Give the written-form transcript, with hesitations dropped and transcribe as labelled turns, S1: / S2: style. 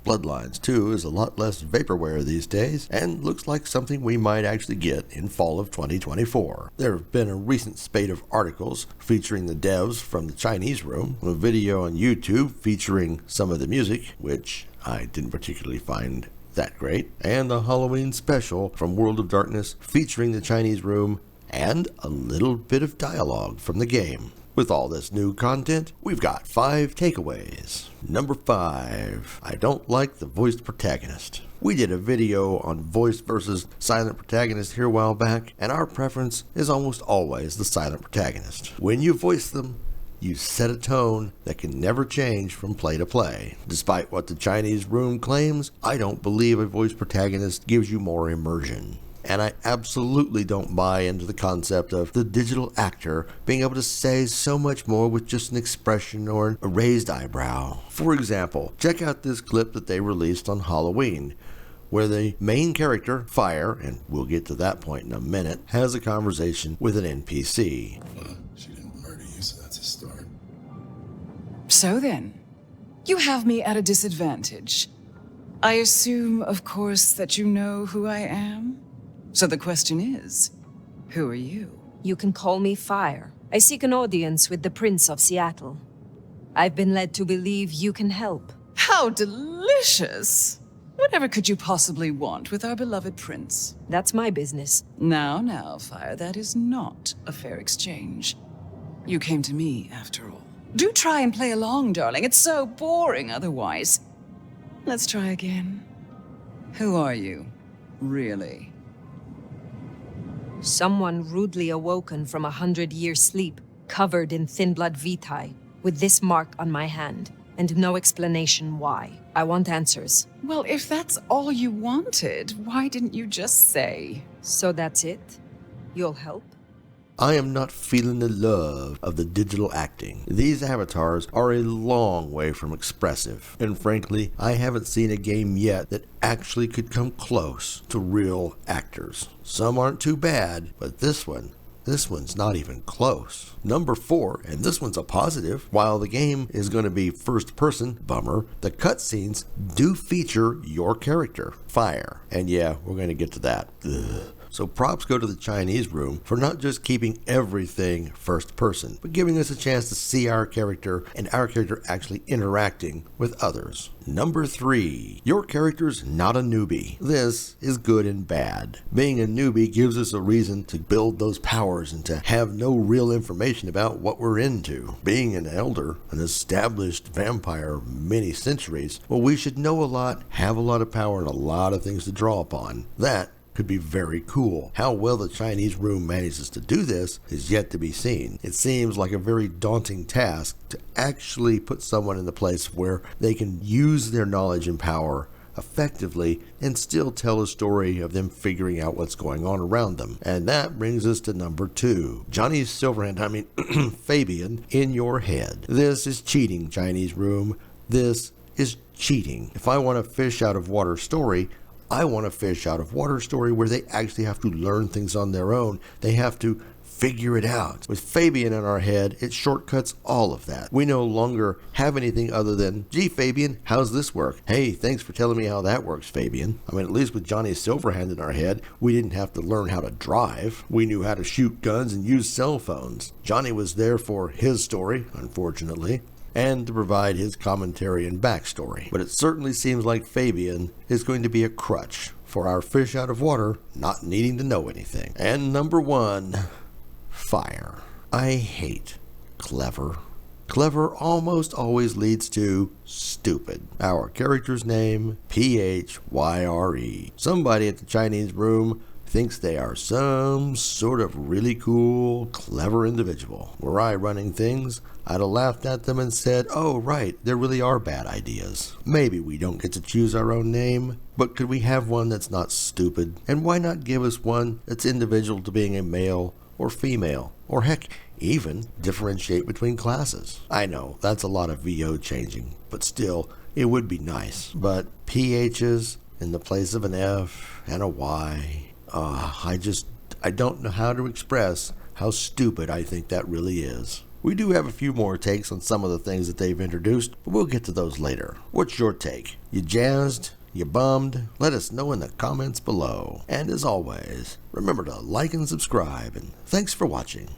S1: Bloodlines 2 is a lot less vaporware these days, and looks like something we might actually get in fall of 2024. There have been a recent spate of articles featuring the devs from the Chinese room, a video on YouTube featuring some of the music, which I didn't particularly find that great, and a Halloween special from World of Darkness featuring the Chinese room, and a little bit of dialogue from the game. With all this new content, we've got 5 takeaways. Number 5, I don't like the voiced protagonist. We did a video on voiced versus silent protagonist here a while back, and our preference is almost always the silent protagonist. When you voice them, you set a tone that can never change from play to play. Despite what the Chinese room claims, I don't believe a voiced protagonist gives you more immersion. And I absolutely don't buy into the concept of the digital actor being able to say so much more with just an expression or a raised eyebrow. For example, check out this clip that they released on Halloween, where the main character, Fire, and we'll get to that point in a minute, has a conversation with an NPC.
S2: She didn't murder you, so that's a start.
S3: So then, you have me at a disadvantage. I assume, of course, that you know who I am? So the question is, who are you?
S4: You can call me Fire. I seek an audience with the Prince of Seattle. I've been led to believe you can help.
S3: How delicious! Whatever could you possibly want with our beloved prince?
S4: That's my business.
S3: Now, Fire, that is not a fair exchange. You came to me, after all. Do try and play along, darling. It's so boring otherwise. Let's try again. Who are you, really?
S4: Someone rudely awoken from 100-year sleep, covered in thin blood vitae, with this mark on my hand, and no explanation why. I want answers.
S3: Well, if that's all you wanted, why didn't you just say?
S4: So that's it? You'll help?
S1: I am not feeling the love of the digital acting. These avatars are a long way from expressive, and frankly, I haven't seen a game yet that actually could come close to real actors. Some aren't too bad, but this one's not even close. Number 4, and this one's a positive, while the game is going to be first person, bummer, the cutscenes do feature your character, Fire. And yeah, we're going to get to that. Ugh. So props go to the Chinese room for not just keeping everything first person, but giving us a chance to see our character and our character actually interacting with others. Number 3, your character's not a newbie. This is good and bad. Being a newbie gives us a reason to build those powers and to have no real information about what we're into. Being an elder, an established vampire of many centuries, well, we should know a lot, have a lot of power, and a lot of things to draw upon. That could be very cool. How well the Chinese room manages to do this is yet to be seen. It seems like a very daunting task to actually put someone in the place where they can use their knowledge and power effectively and still tell a story of them figuring out what's going on around them. And that brings us to number 2. Johnny Silverhand, Fabian, in your head. This is cheating, Chinese room. This is cheating. If I want a fish out of water story, I want a fish out of water story where they actually have to learn things on their own. They have to figure it out. With Fabian in our head, it shortcuts all of that. We no longer have anything other than, gee, Fabian, how's this work? Hey, thanks for telling me how that works, Fabian. I mean, at least with Johnny Silverhand in our head, we didn't have to learn how to drive. We knew how to shoot guns and use cell phones. Johnny was there for his story, unfortunately, and to provide his commentary and backstory. But it certainly seems like Fabian is going to be a crutch for our fish out of water not needing to know anything. And number 1, Fire. I hate clever. Clever almost always leads to stupid. Our character's name, P-H-Y-R-E. Somebody at the Chinese room thinks they are some sort of really cool, clever individual. Were I running things, I'd have laughed at them and said, oh right, there really are bad ideas. Maybe we don't get to choose our own name, but could we have one that's not stupid? And why not give us one that's individual to being a male or female? Or heck, even differentiate between classes. I know, that's a lot of VO changing, but still, it would be nice. But PHs in the place of an F and a Y, I don't know how to express how stupid I think that really is. We do have a few more takes on some of the things that they've introduced, but we'll get to those later. What's your take? You jazzed? You bummed? Let us know in the comments below. And as always, remember to like and subscribe, and thanks for watching.